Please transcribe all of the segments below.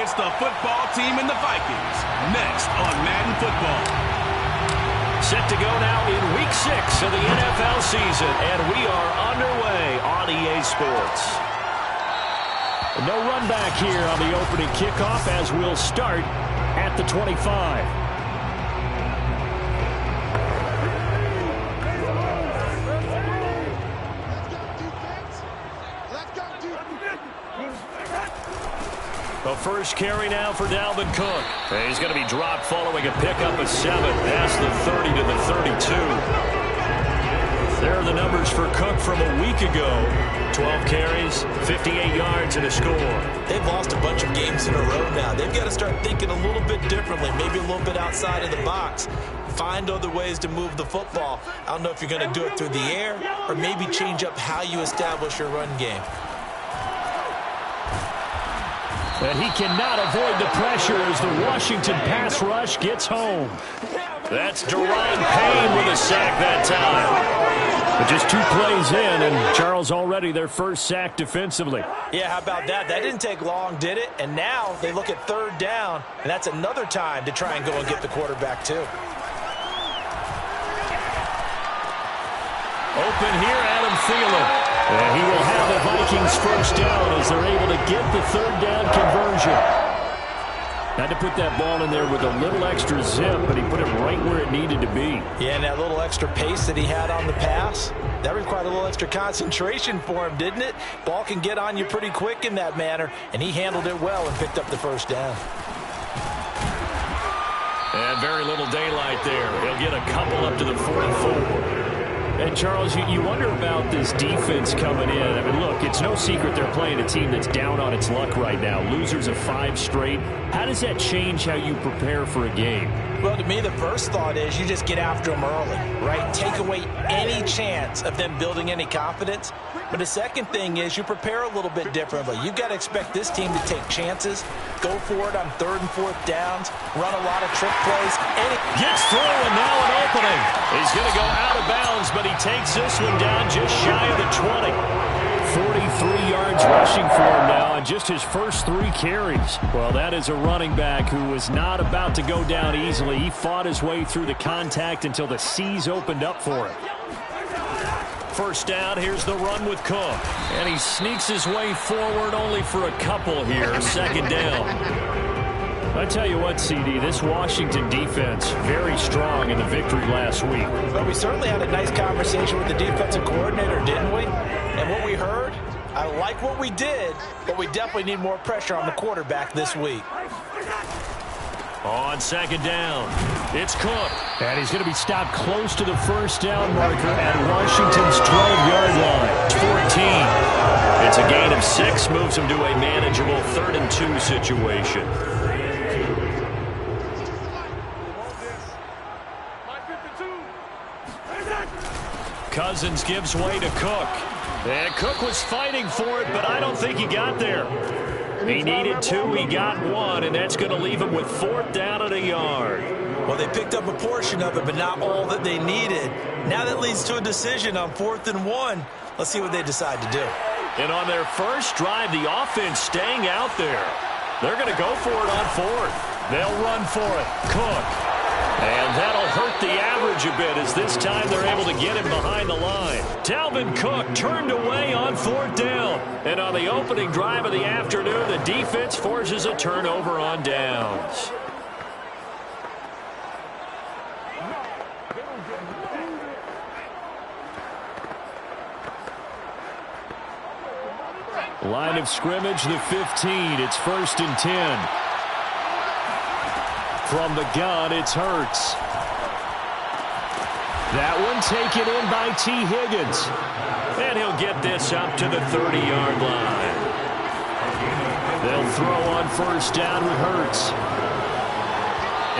against the football team and the Vikings. Next on Madden Football. Set to go now in Week 6 of the NFL season, and we are underway on EA Sports. No run back here on the opening kickoff as we'll start at the 25. The first carry now for Dalvin Cook. He's going to be dropped following a pickup of 7. That's the 30 to the 32. There are the numbers for Cook from a week ago. 12 carries, 58 yards, and a score. They've lost a bunch of games in a row now. They've got to start thinking a little bit differently, maybe a little bit outside of the box. Find other ways to move the football. I don't know if you're going to do it through the air or maybe change up how you establish your run game. And he cannot avoid the pressure as the Washington pass rush gets home. That's Deron Payne with a sack that time. But just 2 plays in, and Charles already their first sack defensively. Yeah, how about that? That didn't take long, did it? And now they look at 3rd down, and that's another time to try and go and get the quarterback too. Open here, Adam Thielen. And he will have the Vikings first down as they're able to get the 3rd down conversion. Had to put that ball in there with a little extra zip, but he put it right where it needed to be. Yeah, and that little extra pace that he had on the pass, that required a little extra concentration for him, didn't it? Ball can get on you pretty quick in that manner, and he handled it well and picked up the first down. And very little daylight there. He'll get a couple up to the 44. And, Charles, you wonder about this defense coming in. I mean, look, it's no secret they're playing a team that's down on its luck right now. Losers of 5 straight. How does that change how you prepare for a game? Well, to me, the first thought is you just get after them early, right? Take away any chance of them building any confidence. But the second thing is you prepare a little bit differently. You've got to expect this team to take chances, go for it on 3rd and 4th downs, run a lot of trick plays. Gets through, and now an opening. He's going to go out of bounds, but he takes this one down just shy of the 20. 43 yards rushing for him now, and just his first 3 carries. Well, that is a running back who was not about to go down easily. He fought his way through the contact until the seas opened up for him. First down, here's the run with Cook. And he sneaks his way forward only for a couple here. 2nd down. I tell you what, CD, this Washington defense, very strong in the victory last week. But we certainly had a nice conversation with the defensive coordinator, didn't we? And what we heard, I like what we did, but we definitely need more pressure on the quarterback this week. On 2nd down, it's Cook. And he's going to be stopped close to the first down marker at Washington's 12-yard line. 14. It's a gain of 6, moves him to a manageable 3rd and 2 situation. Cousins gives way to Cook. And Cook was fighting for it, but I don't think he got there. He needed 2, he got 1, and that's going to leave him with 4th down at a yard. Well, they picked up a portion of it, but not all that they needed. Now that leads to a decision on 4th and 1. Let's see what they decide to do. And on their first drive, the offense staying out there. They're going to go for it on 4th. They'll run for it. Cook. And that'll hurt the average a bit as this time they're able to get him behind the line. Dalvin Cook turned away on 4th down. And on the opening drive of the afternoon, the defense forces a turnover on downs. Line of scrimmage, the 15. It's 1st and 10. From the gun, it's Hurts. That one taken in by T. Higgins. And he'll get this up to the 30-yard line. They'll throw on 1st down with Hurts.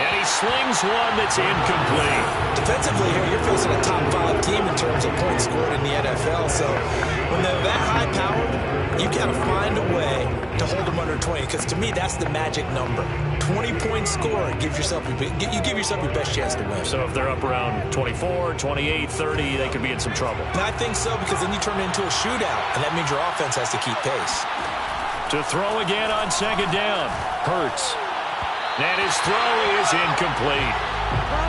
And he slings one that's incomplete. Defensively here, you're facing a top 5 team in terms of points scored in the NFL. So when they're that high-powered, you got to find a way to hold them under 20. Because to me, that's the magic number. 20-point score, you give yourself your best chance to win. So if they're up around 24, 28, 30, they could be in some trouble. And I think so, because then you turn it into a shootout, and that means your offense has to keep pace. To throw again on second down. Hurts. And his throw is incomplete.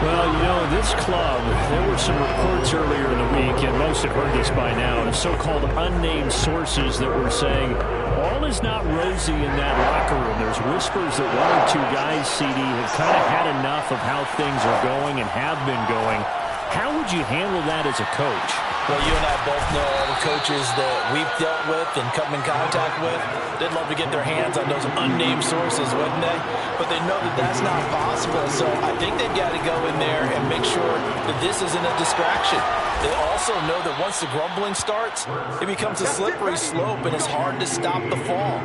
Well, you know, this club, there were some reports earlier in the week, and most have heard this by now, of so-called unnamed sources that were saying all is not rosy in that locker room. There's whispers that one or two guys, CD, have kind of had enough of how things are going and have been going. How would you handle that as a coach? Well, you and I both know all the coaches that we've dealt with and come in contact with. They'd love to get their hands on those unnamed sources, wouldn't they? But they know that that's not possible. So I think they've got to go in there and make sure that this isn't a distraction. They also know that once the grumbling starts, it becomes a slippery slope and it's hard to stop the fall.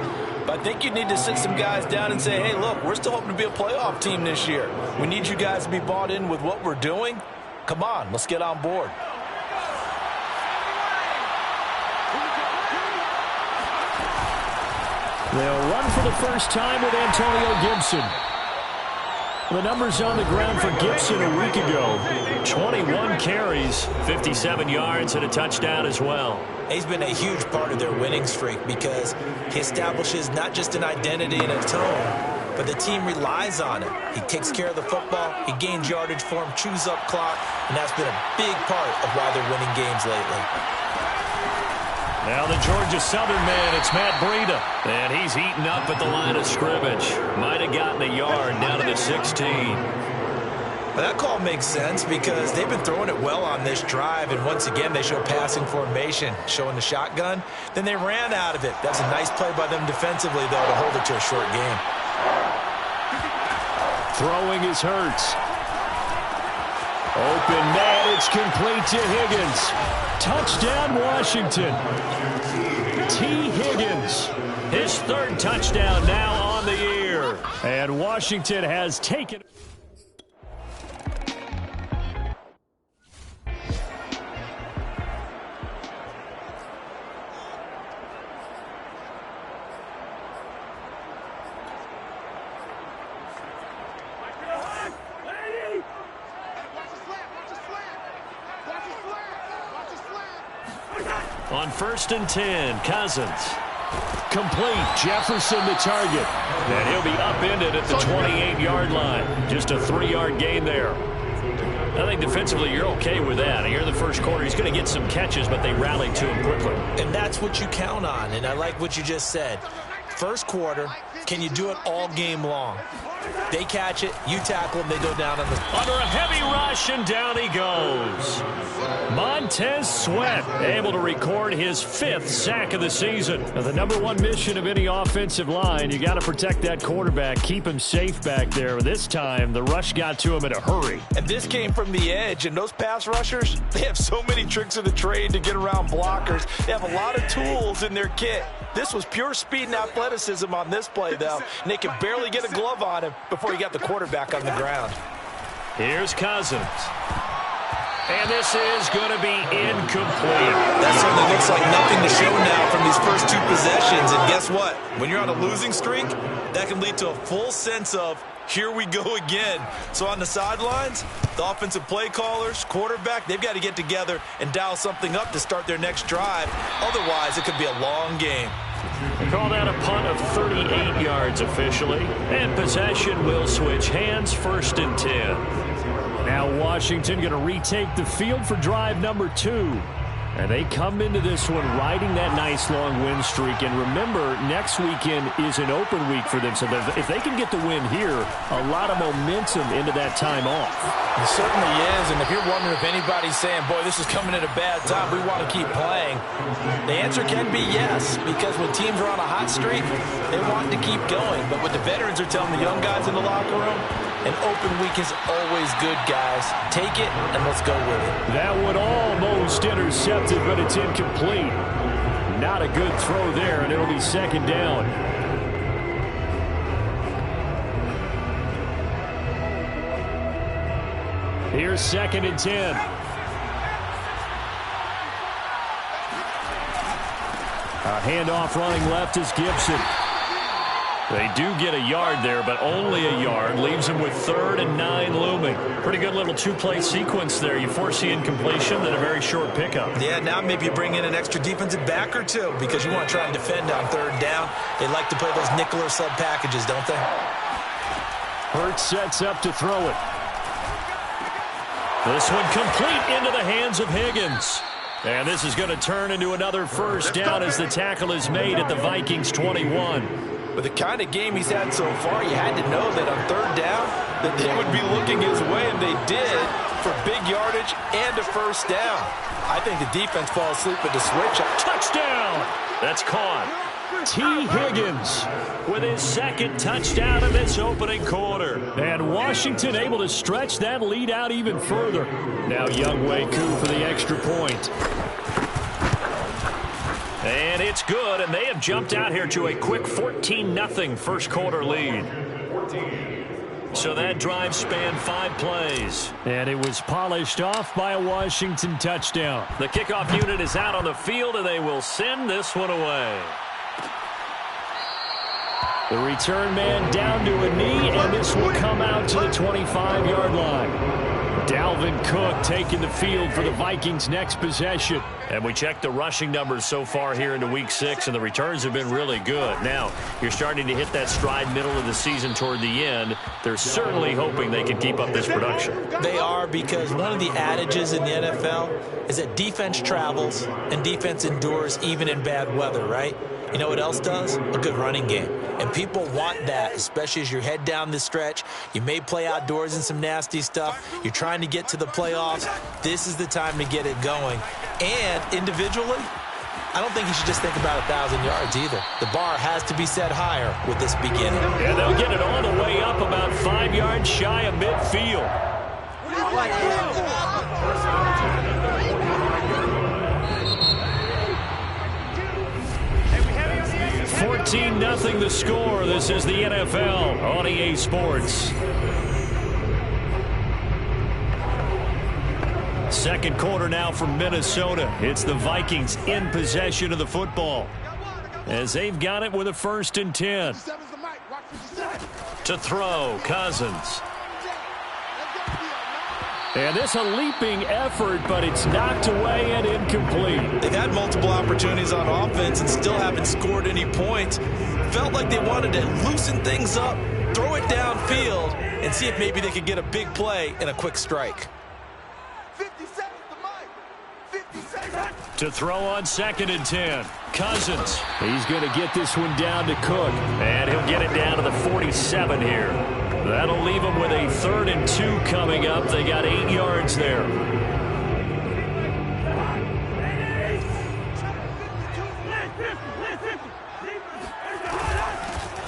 But I think you need to sit some guys down and say, hey, look, we're still hoping to be a playoff team this year. We need you guys to be bought in with what we're doing. Come on, let's get on board. They'll run for the first time with Antonio Gibson. The numbers on the ground for Gibson a week ago. 21 carries, 57 yards, and a touchdown as well. He's been a huge part of their winning streak because he establishes not just an identity and a tone, but the team relies on it. He takes care of the football, he gains yardage for him, chews up clock, and that's been a big part of why they're winning games lately. Now the Georgia Southern man, it's Matt Breida. And he's eaten up at the line of scrimmage. Might have gotten a yard down to the 16. Well, that call makes sense because they've been throwing it well on this drive, and once again they show passing formation, showing the shotgun. Then they ran out of it. That's a nice play by them defensively, though, to hold it to a short game. Throwing is Hurts. Open man, it's complete to Higgins. Touchdown, Washington. T. Higgins, his third touchdown now on the year. And Washington has taken... On 1st and 10, Cousins. Complete. Jefferson the target. And he'll be upended at the 28-yard line. Just a 3-yard gain there. I think defensively you're okay with that. Here in the first quarter, he's going to get some catches, but they rallied to him quickly. And that's what you count on, and I like what you just said. First quarter, can you do it all game long? They catch it, you tackle them, they go down on the... Under a heavy rush, and down he goes. Montez Sweat able to record his 5th sack of the season. Now, the #1 mission of any offensive line, you got to protect that quarterback, keep him safe back there. This time, the rush got to him in a hurry. And this came from the edge, and those pass rushers, they have so many tricks of the trade to get around blockers. They have a lot of tools in their kit. This was pure speed and athleticism on this play, though, and they could barely get a glove on him before he got the quarterback on the ground. Here's Cousins. And this is going to be incomplete. That certainly looks like nothing to show now from these first 2 possessions. And guess what? When you're on a losing streak, that can lead to a full sense of, here we go again. So on the sidelines, the offensive play callers, quarterback, they've got to get together and dial something up to start their next drive. Otherwise, it could be a long game. Call that a punt of 38 yards officially. And possession will switch hands, 1st and 10. Now Washington going to retake the field for drive number 2. And they come into this one riding that nice long win streak. And remember, next weekend is an open week for them. So if they can get the win here, a lot of momentum into that time off. It certainly is. And if you're wondering if anybody's saying, boy, this is coming at a bad time, we want to keep playing, the answer can be yes. Because when teams are on a hot streak, they want to keep going. But what the veterans are telling the young guys in the locker room, an open week is always good, guys. Take it, and let's go with it. That one almost intercepted, but it's incomplete. Not a good throw there, and it'll be 2nd down. Here's 2nd and 10. A handoff running left is Gibson. They do get a yard there, but only a yard. Leaves them with 3rd and 9 looming. Pretty good little two-play sequence there. You force the incompletion, then a very short pickup. Yeah, now maybe you bring in an extra defensive back or two because you want to try and defend on 3rd down. They like to play those nickel or sub packages, don't they? Hurts sets up to throw it. This one complete into the hands of Higgins. And this is going to turn into another first down as the tackle is made at the Vikings 21. With the kind of game he's had so far, you had to know that on 3rd down that they would be looking his way, and they did for big yardage and a first down. I think the defense falls asleep with the switch. Touchdown! That's caught. T. Higgins with his 2nd touchdown in this opening quarter. And Washington able to stretch that lead out even further. Now Younghoe Koo for the extra point. And it's good, and they have jumped out here to a quick 14-0 first quarter lead. So that drive spanned 5 plays. And it was polished off by a Washington touchdown. The kickoff unit is out on the field, and they will send this one away. The return man down to a knee, and this will come out to the 25-yard line. Dalvin Cook taking the field for the Vikings' next possession. And we checked the rushing numbers so far here into Week 6, and the returns have been really good. Now, you're starting to hit that stride middle of the season toward the end. They're certainly hoping they can keep up this production. They are, because one of the adages in the NFL is that defense travels and defense endures even in bad weather, right? You know what else does? A good running game. And people want that, especially as you head down the stretch. You may play outdoors in some nasty stuff. You're trying to get to the playoffs. This is the time to get it going. And individually, I don't think you should just think about 1,000 yards either. The bar has to be set higher with this beginning. And they'll get it all the way up about 5 yards shy of midfield. 14-0 the score. This is the NFL on EA Sports. Second quarter now from Minnesota. It's the Vikings in possession of the football as they've got it with a 1st and 10. To throw, Cousins. And this a leaping effort, but it's knocked away and incomplete. They've had multiple opportunities on offense and still haven't scored any points. Felt like they wanted to loosen things up, throw it downfield, and see if maybe they could get a big play and a quick strike. 50 seconds to Mike. 50 seconds. To throw on 2nd and 10. Cousins. He's going to get this one down to Cook. And he'll get it down to the 47 here. That'll leave them with a 3rd and 2 coming up. They got 8 yards there.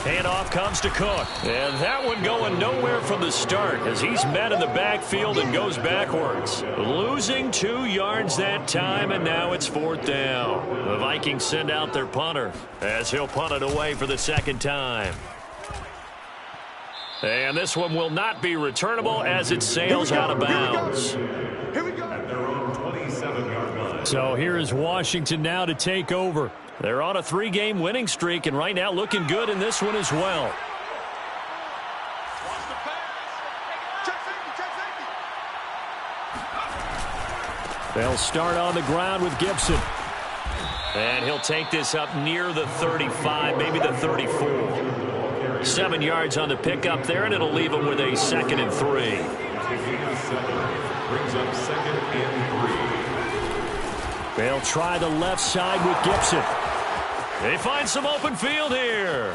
Handoff comes to Cook. And that one going nowhere from the start as he's met in the backfield and goes backwards. Losing 2 yards that time, and now it's 4th down. The Vikings send out their punter as he'll punt it away for the 2nd time. And this one will not be returnable as it sails out of bounds. Here we go. So here is Washington now to take over. They're on a 3-game winning streak, and right now looking good in this one as well. They'll start on the ground with Gibson. And he'll take this up near the 35, maybe the 34. 7 yards on the pickup there, and it'll leave him with a 2nd and 3. Brings up 2nd and 3. They'll try the left side with Gibson. They find some open field here.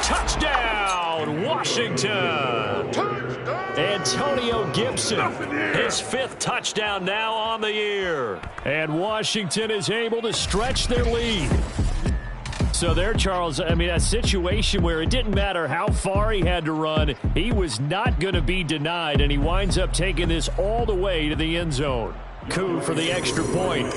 Touchdown, Washington. Antonio Gibson, his 5th touchdown now on the year. And Washington is able to stretch their lead. So there, Charles, I mean, a situation where it didn't matter how far he had to run, he was not going to be denied, and he winds up taking this all the way to the end zone. Koo for the extra point.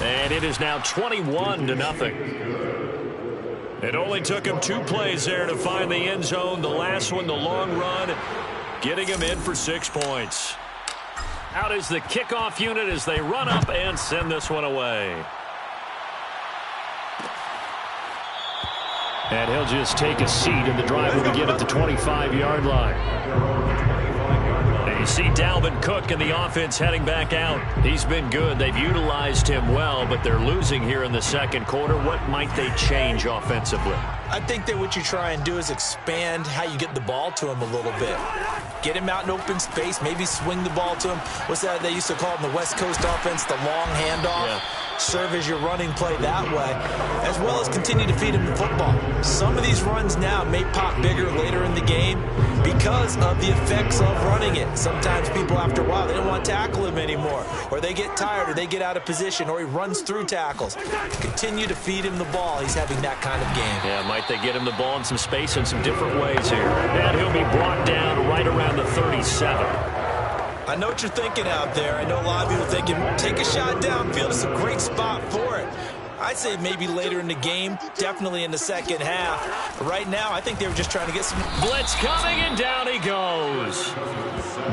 And it is now 21-0. It only took him 2 plays there to find the end zone. The last one, the long run, getting him in for 6 points. Out is the kickoff unit as they run up and send this one away. And he'll just take a seat, and the drive will begin at the 25-yard line. And you see Dalvin Cook and the offense heading back out. He's been good. They've utilized him well, but they're losing here in the second quarter. What might they change offensively? I think that what you try and do is expand how you get the ball to him a little bit. Get him out in open space, maybe swing the ball to him. What's that they used to call it in the West Coast offense, the long handoff? Yeah. Serve as your running play that way, as well as continue to feed him the football. Some of these runs now may pop bigger later in the game because of the effects of running it. Sometimes people, after a while, they don't want to tackle him anymore, or they get tired, or they get out of position, or he runs through tackles. Continue to feed him the ball. He's having that kind of game. Yeah, might they get him the ball in some space in some different ways here. And he'll be brought down right around the 37. I know what you're thinking out there. I know a lot of people thinking, take a shot downfield. It's a great spot for it. I'd say maybe later in the game, definitely in the second half. Right now, I think they were just trying to get some... Blitz coming, and down he goes.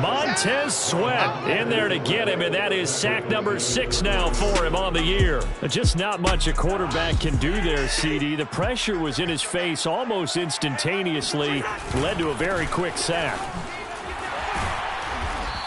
Montez Sweat in there to get him, and that is sack number 6 now for him on the year. Just not much a quarterback can do there, CD. The pressure was in his face almost instantaneously, led to a very quick sack.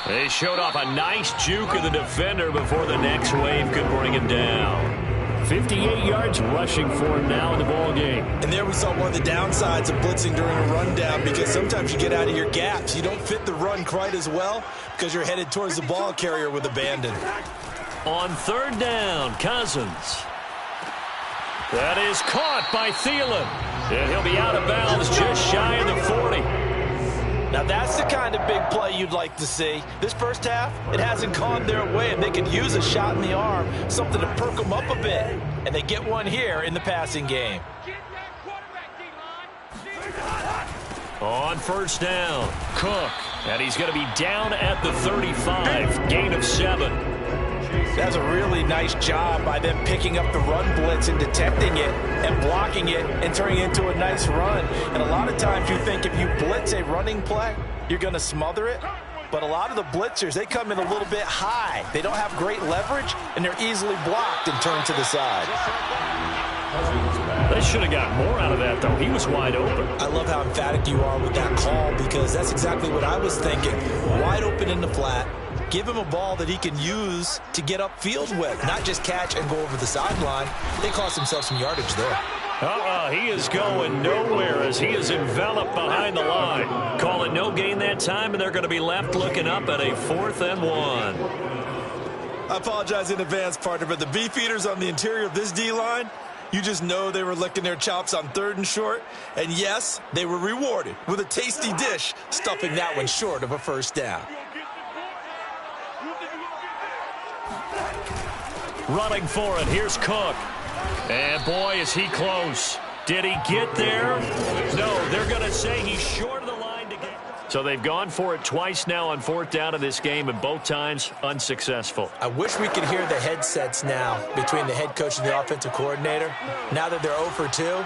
They showed off a nice juke of the defender before the next wave could bring him down. 58 yards rushing for him now in the ball game. And there we saw one of the downsides of blitzing during a rundown, because sometimes you get out of your gaps. You don't fit the run quite as well because you're headed towards the ball carrier with abandon. On third down, Cousins. That is caught by Thielen. And he'll be out of bounds just shy of the 40. Now that's the kind of big play you'd like to see. This first half, it hasn't gone their way, and they could use a shot in the arm, something to perk them up a bit. And they get one here in the passing game. On first down, Cook. And he's going to be down at the 35, gain of 7. That's a really nice job by them picking up the run blitz and detecting it and blocking it and turning it into a nice run. And a lot of times you think if you blitz a running play, you're going to smother it. But a lot of the blitzers, they come in a little bit high. They don't have great leverage, and they're easily blocked and turned to the side. They should have got more out of that, though. He was wide open. I love how emphatic you are with that call, because that's exactly what I was thinking. Wide open in the flat. Give him a ball that he can use to get upfield with, not just catch and go over the sideline. They cost themselves some yardage there. He is going nowhere as he is enveloped behind the line. Call it no gain that time, and they're going to be left looking up at a 4th and 1. I apologize in advance, partner, but the beefeaters on the interior of this D-line, you just know they were licking their chops on 3rd and short. And yes, they were rewarded with a tasty dish, stuffing that one short of a first down. Running for it, here's Cook. And boy, is he close. Did he get there? No, they're going to say he's short of the line to get. So they've gone for it twice now on 4th down in this game, and both times unsuccessful. I wish we could hear the headsets now between the head coach and the offensive coordinator. Now that they're 0 for 2.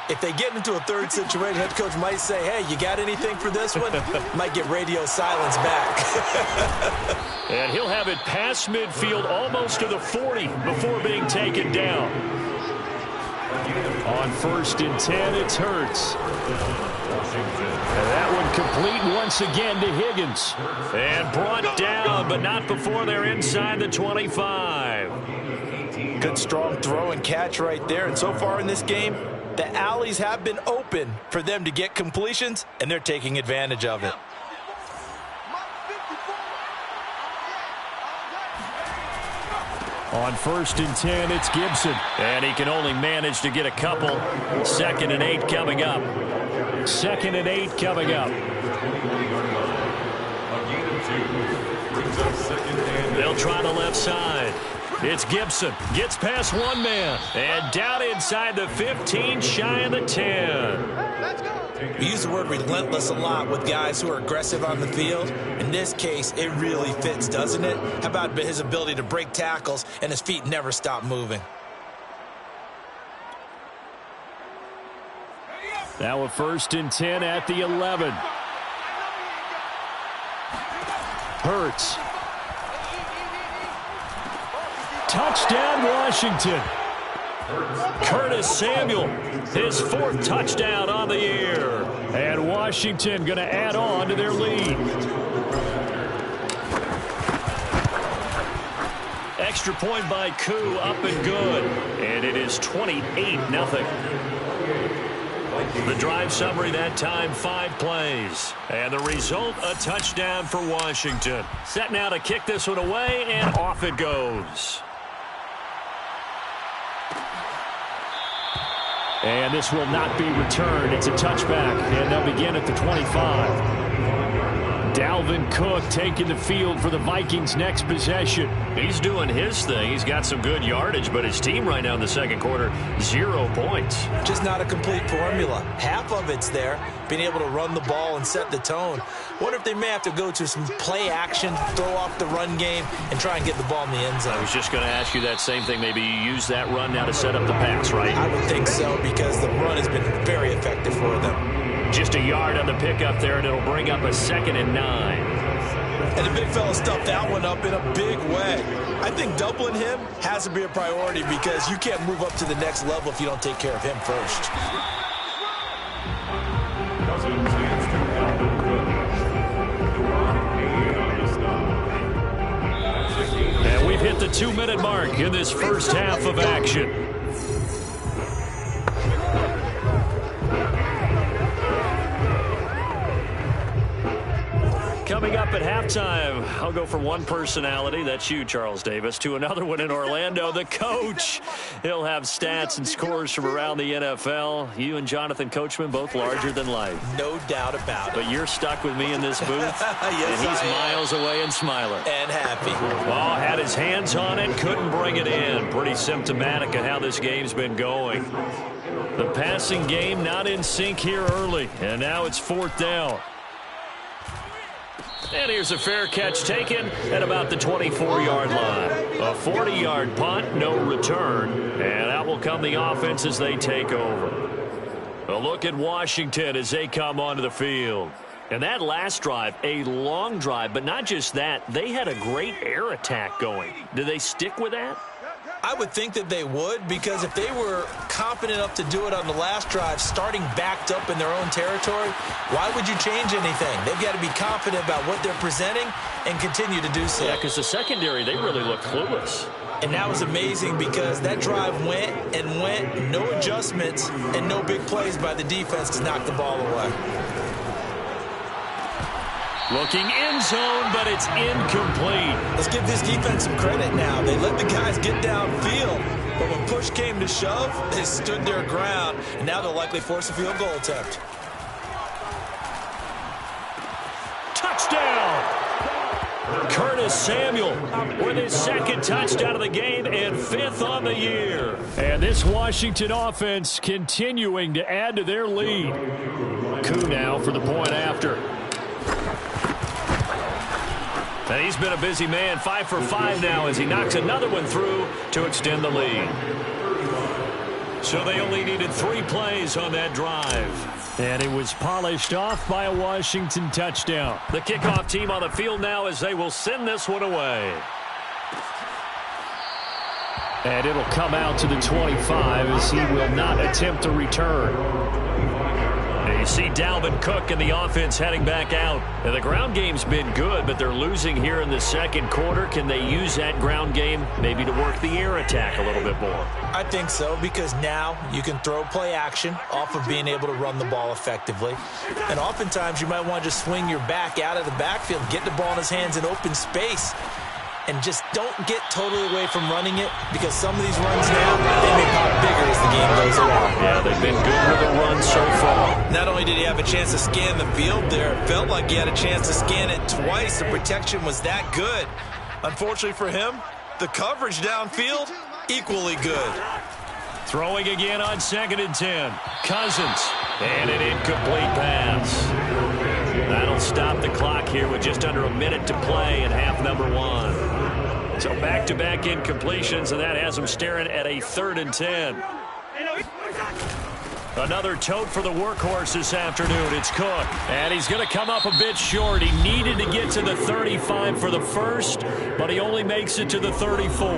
If they get into a third situation, head coach might say, hey, you got anything for this one? Might get radio silence back. And he'll have it past midfield almost to the 40 before being taken down. On 1st and 10, it's Hurts. And that one complete once again to Higgins. And brought down, but not before they're inside the 25. Good strong throw and catch right there. And so far in this game, the alleys have been open for them to get completions, and they're taking advantage of it. On 1st and 10, it's Gibson. And he can only manage to get a couple. 2nd and 8 coming up. 2nd and 8 coming up. They'll try the left side. It's Gibson. Gets past one man. And down inside the 15, shy of the 10. We use the word relentless a lot with guys who are aggressive on the field. In this case, it really fits, doesn't it? How about his ability to break tackles and his feet never stop moving? Now a 1st and 10 at the 11. Hurts. Touchdown, Washington. Curtis Samuel, his 4th touchdown on the year. And Washington going to add on to their lead. Extra point by Koo, up and good. And it is 28-0. The drive summary that time, 5 plays. And the result, a touchdown for Washington. Set now to kick this one away, and off it goes. And this will not be returned. It's a touchback, and they'll begin at the 25. Dalvin Cook taking the field for the Vikings' next possession. He's doing his thing. He's got some good yardage, but his team right now in the second quarter, 0 points. Just not a complete formula. Half of it's there, being able to run the ball and set the tone. Wonder if they may have to go to some play action, throw off the run game, and try and get the ball in the end zone. I was just going to ask you that same thing. Maybe you use that run now to set up the pass, right? I would think so, because the run has been very effective for them. Just a yard on the pickup there, and it'll bring up a 2nd and 9. And the big fella stuffed that one up in a big way. I think doubling him has to be a priority, because you can't move up to the next level if you don't take care of him first. And we've hit the 2-minute mark in this first half of action. Coming up at halftime, I'll go from one personality, that's you, Charles Davis, to another one in Orlando, the coach. He'll have stats and scores from around the NFL. You and Jonathan Coachman, both larger than life. No doubt about it. But you're stuck with me in this booth, yes, and he's miles away and smiling. And happy. Oh, had his hands on it, couldn't bring it in. Pretty symptomatic of how this game's been going. The passing game not in sync here early, and now it's 4th down. And here's a fair catch taken at about the 24-yard line. A 40-yard punt, no return. And out will come the offense as they take over. A look at Washington as they come onto the field. And that last drive, a long drive, but not just that. They had a great air attack going. Do they stick with that? I would think that they would, because if they were confident enough to do it on the last drive, starting backed up in their own territory, why would you change anything? They've got to be confident about what they're presenting and continue to do so. Yeah, because the secondary, they really look clueless. And that was amazing, because that drive went and went, no adjustments, and no big plays by the defense to knock the ball away. Looking end zone, but it's incomplete. Let's give this defense some credit now. They let the guys get downfield, but when push came to shove, they stood their ground, and now they'll likely force a field goal attempt. Touchdown! Curtis Samuel with his 2nd touchdown of the game and 5th on the year. And this Washington offense continuing to add to their lead. Koo now for the point after. And he's been a busy man, 5 for 5 now as he knocks another one through to extend the lead. So they only needed 3 plays on that drive. And it was polished off by a Washington touchdown. The kickoff team on the field now as they will send this one away. And it'll come out to the 25 as he will not attempt to return. And you see Dalvin Cook and the offense heading back out. And the ground game's been good, but they're losing here in the second quarter. Can they use that ground game maybe to work the air attack a little bit more? I think so, because now you can throw play action off of being able to run the ball effectively. And oftentimes you might want to just swing your back out of the backfield, get the ball in his hands in open space, and just don't get totally away from running it, because some of these runs now, they may pop bigger as the game goes along. Yeah, they've been good with the run so far. Not only did he have a chance to scan the field there, it felt like he had a chance to scan it twice. The protection was that good. Unfortunately for him, the coverage downfield, equally good. Throwing again on 2nd and 10. Cousins. And an incomplete pass. That'll stop the clock here with just under a minute to play in half number 1. So back-to-back incompletions, and that has them staring at a 3rd and 10. Another tote for the workhorse this afternoon. It's Cook. And he's going to come up a bit short. He needed to get to the 35 for the first, but he only makes it to the 34.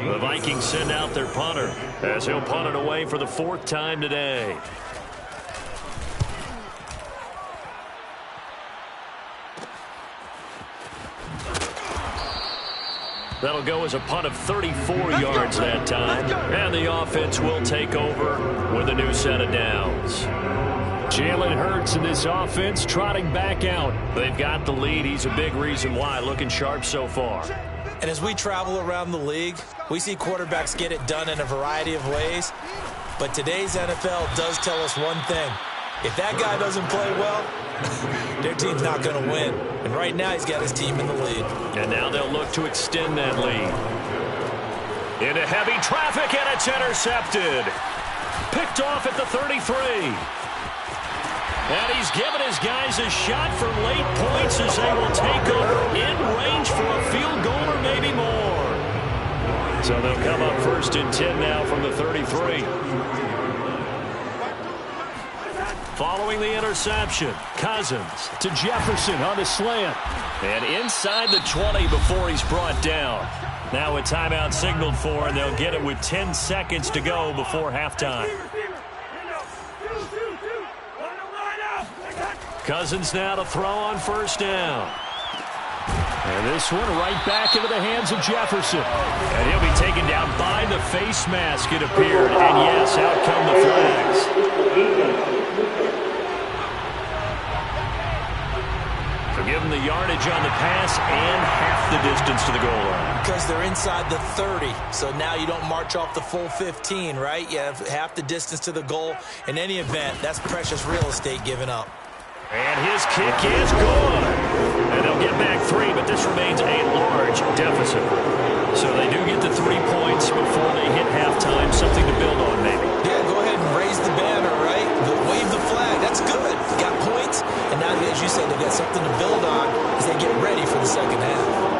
The Vikings send out their punter as he'll punt it away for the 4th time today. That'll go as a punt of 34 yards that time. And the offense will take over with a new set of downs. Jalen Hurts in this offense trotting back out. They've got the lead. He's a big reason why. Looking sharp so far. And as we travel around the league, we see quarterbacks get it done in a variety of ways. But today's NFL does tell us one thing. If that guy doesn't play well, their team's not going to win. And right now he's got his team in the lead. And now they'll look to extend that lead. Into heavy traffic, and it's intercepted. Picked off at the 33. And he's given his guys a shot for late points as they will take over in range for a field goal or maybe more. So they'll come up 1st and 10 now from the 33. Following the interception, Cousins to Jefferson on the slant. And inside the 20 before he's brought down. Now a timeout signaled for, and they'll get it with 10 seconds to go before halftime. Cousins now to throw on 1st down. And this one right back into the hands of Jefferson. And he'll be taken down by the face mask, it appeared. And yes, out come the flags. Give them the yardage on the pass and half the distance to the goal line. Because they're inside the 30, so now you don't march off the full 15, right? You have half the distance to the goal. In any event, that's precious real estate given up. And his kick is good. And they'll get back 3, but this remains a large deficit. So they do get the 3 points before they hit halftime. Something to build on, maybe. Yeah, go ahead and raise the banner, right? Wave the flag. That's good. Got points. And now, as you said, they've got something to build on as they get ready for the second half.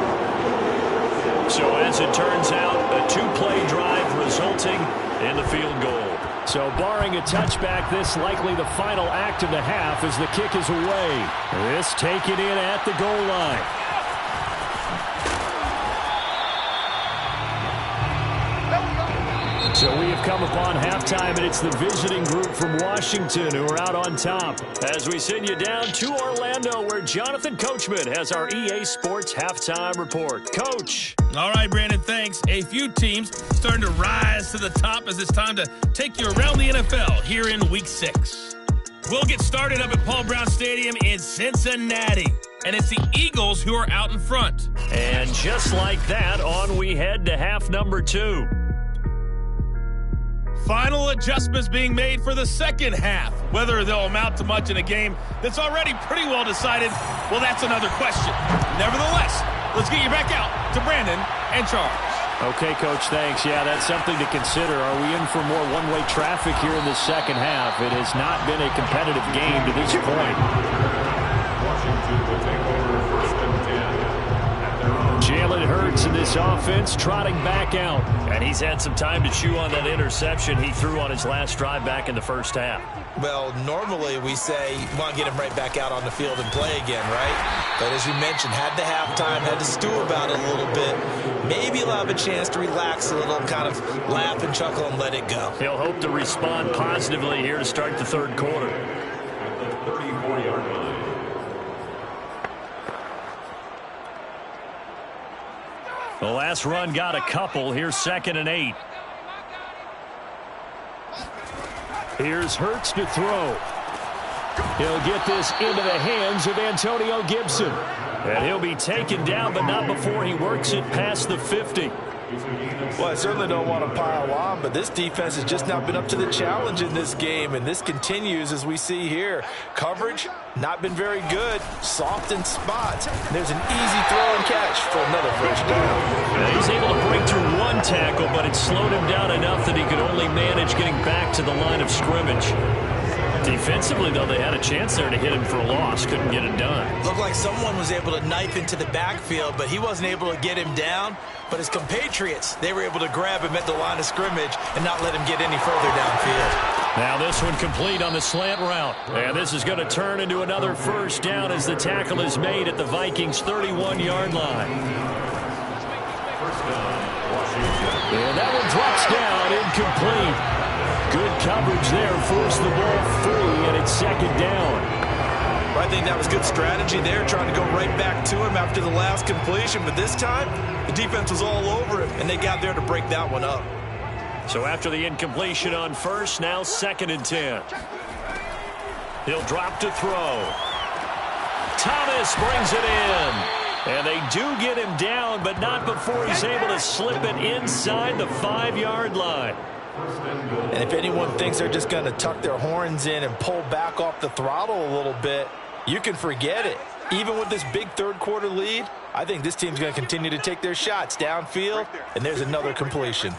So as it turns out, a 2-play drive resulting in the field goal. So barring a touchback, this likely the final act of the half as the kick is away. This taken in at the goal line. So we have come upon halftime, and it's the visiting group from Washington who are out on top. As we send you down to Orlando, where Jonathan Coachman has our EA Sports Halftime Report. Coach. All right, Brandon, thanks. A few teams starting to rise to the top as it's time to take you around the NFL here in Week 6. We'll get started up at Paul Brown Stadium in Cincinnati. And it's the Eagles who are out in front. And just like that, on we head to half number 2. Final adjustments being made for the second half. Whether they'll amount to much in a game that's already pretty well decided, well, that's another question. Nevertheless, let's get you back out to Brandon and Charles. Okay, Coach, thanks. Yeah, that's something to consider. Are we in for more one-way traffic here in the second half? It has not been a competitive game to this point. Washington will take over 1st and 10. Jalen Hurts in this offense trotting back out. And he's had some time to chew on that interception he threw on his last drive back in the first half. Well, normally we say you want to get him right back out on the field and play again, right? But as you mentioned, had the halftime, had to stew about it a little bit. Maybe he'll have a chance to relax a little, kind of laugh and chuckle and let it go. He'll hope to respond positively here to start the third quarter. At the 34-yard line. The last run got a couple. Here's 2nd and 8. Here's Hurts to throw. He'll get this into the hands of Antonio Gibson. And he'll be taken down, but not before he works it past the 50. Well, I certainly don't want to pile on, but this defense has just not been up to the challenge in this game, and this continues as we see here. Coverage, not been very good. Soft in spots. There's an easy throw and catch for another first down. And he's able to break through one tackle, but it slowed him down enough that he could only manage getting back to the line of scrimmage. Defensively, though, they had a chance there to hit him for a loss. Couldn't get it done. Looked like someone was able to knife into the backfield, but he wasn't able to get him down. But his compatriots, they were able to grab him at the line of scrimmage and not let him get any further downfield. Now this one complete on the slant route. And this is going to turn into another first down as the tackle is made at the Vikings' 31-yard line. And that one drops down, incomplete. Good coverage there, forced the ball free, and it's second down. I think that was good strategy there, trying to go right back to him after the last completion. But this time, the defense was all over him, and they got there to break that one up. So after the incompletion on first, now 2nd and 10. He'll drop to throw. Thomas brings it in. And they do get him down, but not before he's able to slip it inside the 5-yard line. And if anyone thinks they're just going to tuck their horns in and pull back off the throttle a little bit, you can forget it. Even with this big third-quarter lead, I think this team's going to continue to take their shots downfield, and there's another completion.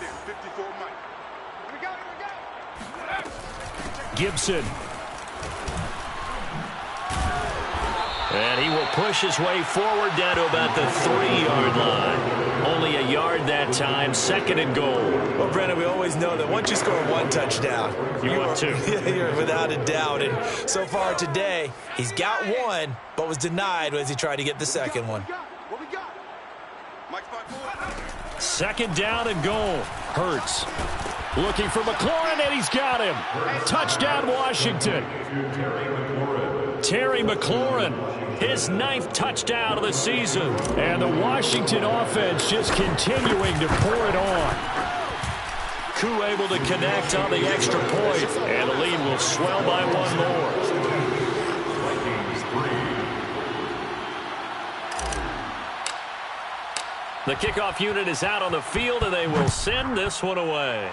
Gibson. And he will push his way forward down to about the 3-yard line. Only a yard that time, 2nd and goal. Well, Brennan, we always know that once you score one touchdown, you want two. You're without a doubt. And so far today, he's got one, but was denied as he tried to get the second one. 2nd down and goal. Hurts. Looking for McLaurin, and he's got him. Touchdown, Washington. Terry McLaurin, his 9th touchdown of the season. And the Washington offense just continuing to pour it on. Koo able to connect on the extra point, and the lead will swell by one more. The kickoff unit is out on the field, and they will send this one away.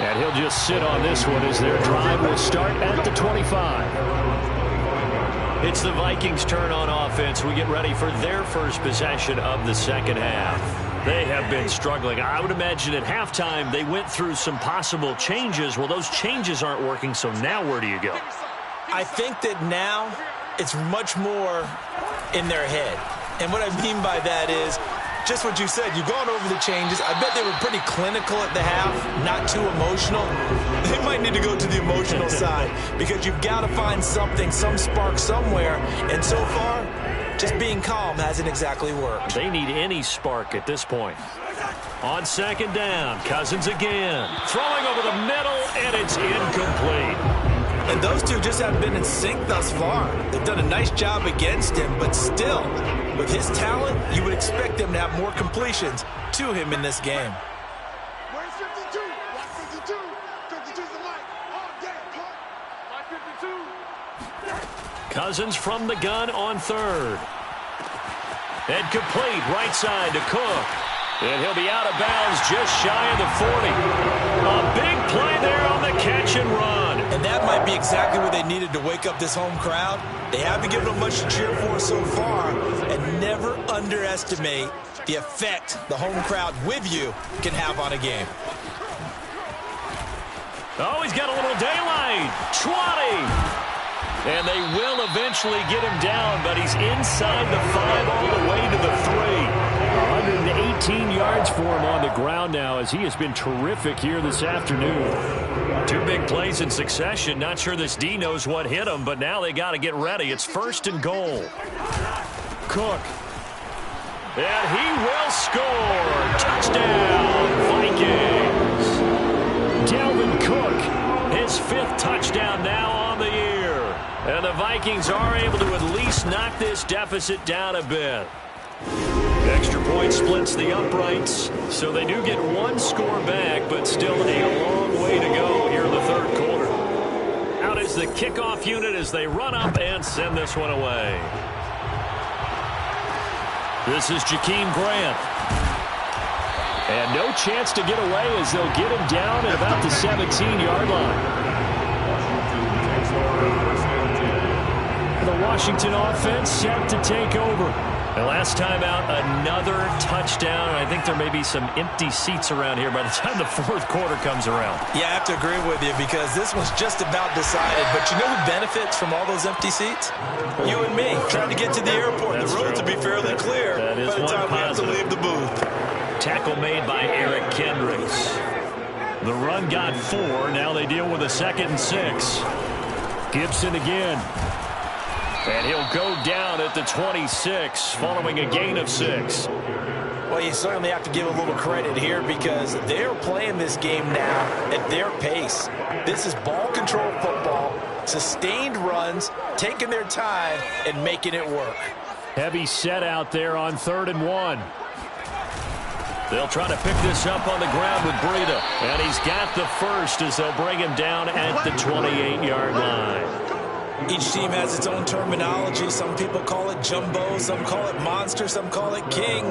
And he'll just sit on this one as their drive will start at the 25. It's the Vikings' turn on offense. We get ready for their first possession of the second half. They have been struggling. I would imagine at halftime they went through some possible changes. Well, those changes aren't working, so now where do you go? I think that now it's much more in their head. And what I mean by that is just what you said. You've gone over the changes. I bet they were pretty clinical at the half, not too emotional. They might need to go to the emotional side because you've got to find something, some spark somewhere. And so far, just being calm hasn't exactly worked. They need any spark at this point. On 2nd down, Cousins again. Throwing over the middle, and it's incomplete. And those two just haven't been in sync thus far. They've done a nice job against him, but still, with his talent, you would expect them to have more completions to him in this game. Where's 52? Block 52. 52's the mic. All day, cut. Block 52. Cousins from the gun on 3rd. And complete right side to Cook. And he'll be out of bounds just shy of the 40. A big play there on the catch and run. And that might be exactly what they needed to wake up this home crowd. They haven't given them much to cheer for so far. And never underestimate the effect the home crowd with you can have on a game. Oh, he's got a little daylight. 20. And they will eventually get him down, but he's inside the 5 all the way to the 3. 118 yards for him on the ground now as he has been terrific here this afternoon. 2 big plays in succession. Not sure this D knows what hit him, but now they got to get ready. It's 1st and goal. Cook. And he will score. Touchdown, Vikings. Dalvin Cook, his 5th touchdown now on the year. And the Vikings are able to at least knock this deficit down a bit. Extra point splits the uprights, so they do get 1 score back, but still a long way to go here in the 3rd quarter. Out is the kickoff unit as they run up and send this one away. This is Jakeem Grant. And no chance to get away as they'll get him down at about the 17-yard line. The Washington offense set to take over. And last time out, another touchdown. I think there may be some empty seats around here by the time the fourth quarter comes around. Yeah, I have to agree with you because this one's just about decided. But you know who benefits from all those empty seats? You and me, trying to get to the airport. That's the roads true. will be fairly clear that is by the time we have to positive. leave the booth. Tackle made by Eric Kendricks. The run got 4. Now they deal with a 2nd and 6. Gibson again. And he'll go down at the 26 following a gain of 6. Well, you certainly have to give a little credit here because they're playing this game now at their pace. This is ball control football, sustained runs, taking their time and making it work. Heavy set out there on 3rd and 1. They'll try to pick this up on the ground with Breida. And he's got the first as they'll bring him down at the 28-yard line. Each team has its own terminology. Some people call it jumbo, some call it monster, some call it king.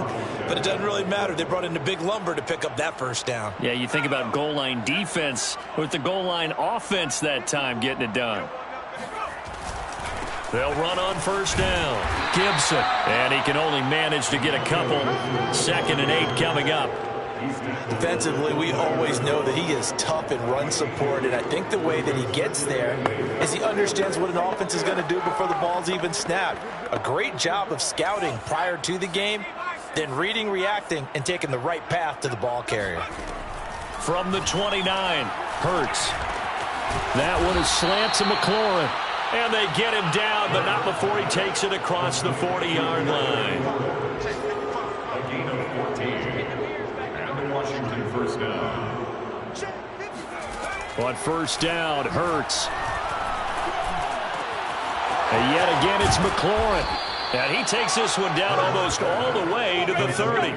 But it doesn't really matter. They brought in the big lumber to pick up that first down. Yeah, you think about goal line defense with the goal line offense that time getting it done. They'll run on 1st down. Gibson. And he can only manage to get a couple. 2nd and 8 coming up. Defensively, we always know that he is tough in run support, and I think the way that he gets there is he understands what an offense is going to do before the ball's even snapped. A great job of scouting prior to the game, then reading, reacting, and taking the right path to the ball carrier. From the 29, Hurts. That one is slant to McLaurin. And they get him down, but not before he takes it across the 40-yard line. A gain of 14. And the Washington first down. On 1st down, Hurts. And yet again, it's McLaurin. And he takes this one down almost all the way to the 30.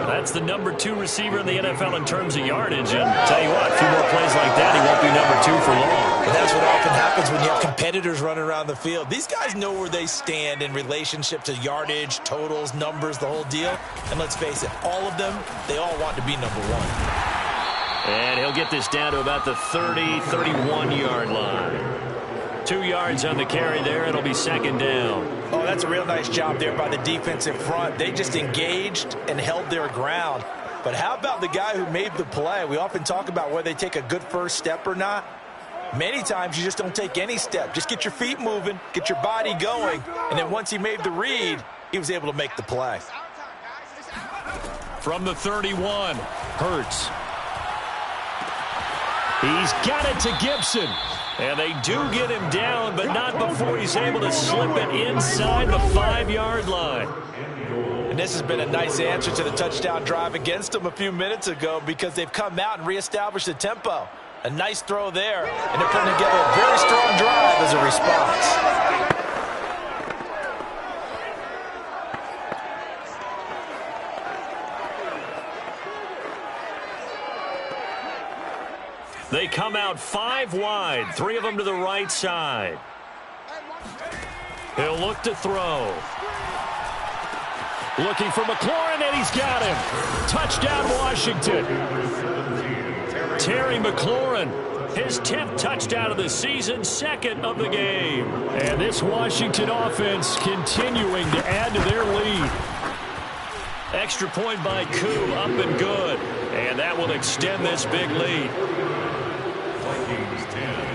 That's the number 2 receiver in the NFL in terms of yardage. And tell you what, a few more plays like that, he won't be number 2 for long. But that's what often happens when you have competitors running around the field. These guys know where they stand in relationship to yardage, totals, numbers, the whole deal. And let's face it, all of them, they all want to be number 1. And he'll get this down to about the 30, 31-yard line. 2 yards on the carry there. It'll be 2nd down. Oh, that's a real nice job there by the defensive front. They just engaged and held their ground. But how about the guy who made the play? We often talk about whether they take a good first step or not. Many times you just don't take any step. Just get your feet moving, get your body going, and then once he made the read, he was able to make the play. From the 31, Hurts. He's got it to Gibson. And they do get him down, but not before he's able to slip it inside the 5-yard line. And this has been a nice answer to the touchdown drive against them a few minutes ago because they've come out and reestablished the tempo. A nice throw there, and they're putting together a very strong drive as a response. They come out 5 wide, 3 of them to the right side. He'll look to throw. Looking for McLaurin, and he's got him. Touchdown, Washington. Terry McLaurin, his 10th touchdown of the season, 2nd of the game. And this Washington offense continuing to add to their lead. Extra point by Koo, up and good. And that will extend this big lead. Vikings 10.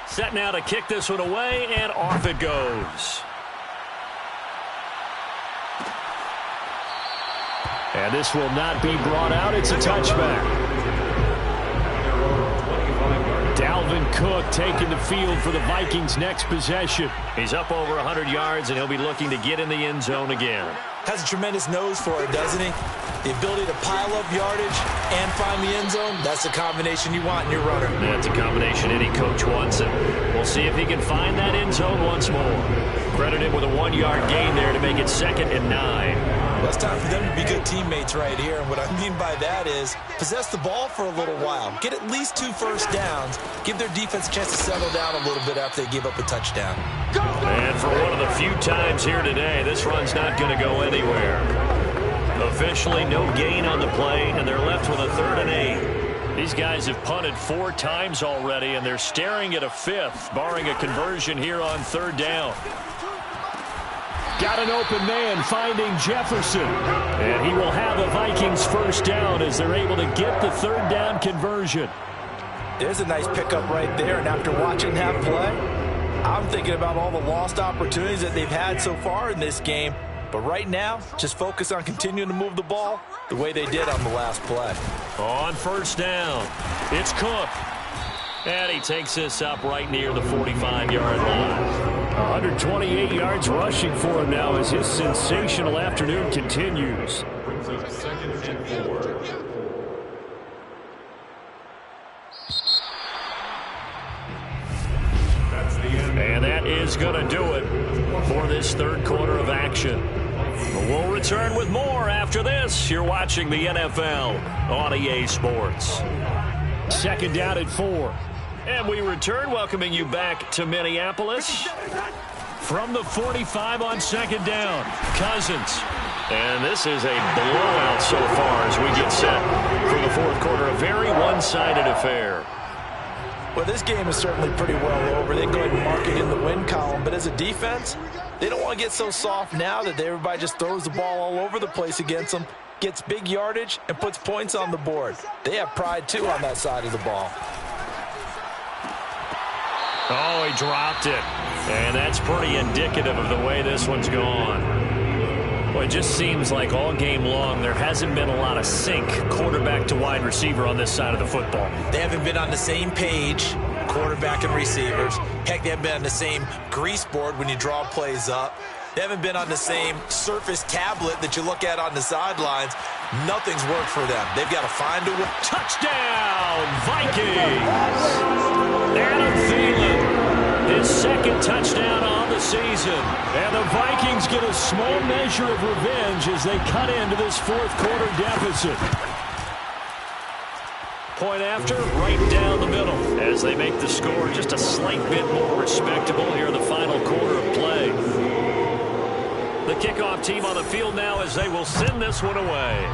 Set now to kick this one away, and off it goes. And this will not be brought out. It's a touchback. Dalvin Cook taking the field for the Vikings' next possession. He's up over 100 yards, and he'll be looking to get in the end zone again. Has a tremendous nose for it, doesn't he? The ability to pile up yardage and find the end zone, that's the combination you want in your runner. That's a combination any coach wants, and we'll see if he can find that end zone once more. Credit him with a 1-yard gain there to make it 2nd and 9. Well, it's time for them to be good teammates right here, and what I mean by that is possess the ball for a little while. Get at least 2 first downs. Give their defense a chance to settle down a little bit after they give up a touchdown. And for one of the few times here today, this run's not going to go anywhere. Officially no gain on the play, and they're left with a 3rd and 8. These guys have punted 4 times already, and they're staring at a 5th, barring a conversion here on 3rd down. Got an open man finding Jefferson. And he will have a Vikings 1st down as they're able to get the 3rd down conversion. There's a nice pickup right there, and after watching that play, I'm thinking about all the lost opportunities that they've had so far in this game. But right now, just focus on continuing to move the ball the way they did on the last play. On 1st down, it's Cook. And he takes this up right near the 45-yard line. 128 yards rushing for him now as his sensational afternoon continues. Brings up 2nd and 4. That's the end. And that is going to do it for this 3rd quarter of action. We'll return with more after this. You're watching the NFL on EA Sports. 2nd down at 4. And we return, welcoming you back to Minneapolis. From the 45 on 2nd down, Cousins. And this is a blowout so far as we get set for the 4th quarter. A very one-sided affair. Well, this game is certainly pretty well over. They can go ahead and mark it in the win column. But as a defense, they don't want to get so soft now that everybody just throws the ball all over the place against them, gets big yardage, and puts points on the board. They have pride, too, on that side of the ball. Oh, he dropped it. And that's pretty indicative of the way this one's gone. Well, it just seems like all game long there hasn't been a lot of sync quarterback to wide receiver on this side of the football. They haven't been on the same page, quarterback and receivers. Heck, they haven't been on the same grease board when you draw plays up. They haven't been on the same surface tablet that you look at on the sidelines. Nothing's worked for them. They've got to find a way. Touchdown, Vikings! Adam Thielen, his 2nd touchdown on the season. And the Vikings get a small measure of revenge as they cut into this 4th quarter deficit. Point after, right down the middle as they make the score just a slight bit more respectable here in the final quarter of play. The kickoff team on the field now as they will send this one away.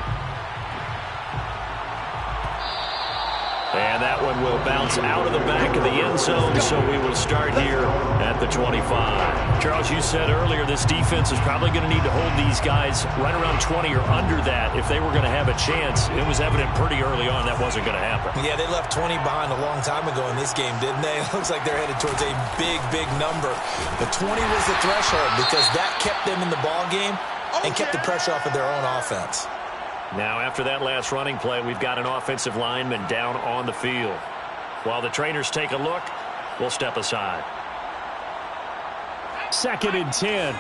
And that one will bounce out of the back of the end zone, so we will start here at the 25. Charles, you said earlier this defense is probably going to need to hold these guys right around 20 or under that if they were going to have a chance. It was evident pretty early on that wasn't going to happen. Yeah, they left 20 behind a long time ago in this game, didn't they? It looks like they're headed towards a big, big number. But 20 was the threshold because that kept them in the ball game and kept the pressure off of their own offense. Now, after that last running play, we've got an offensive lineman down on the field. While the trainers take a look, we'll step aside. 2nd and 10.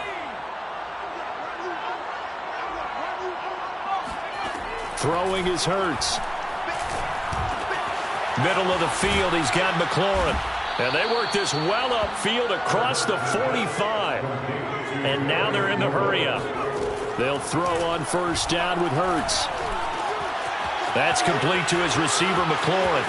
Throwing is Hurts. Middle of the field, he's got McLaurin. And they work this well upfield across the 45. And now they're in the hurry-up. They'll throw on 1st down with Hurts. That's complete to his receiver, McLaurin.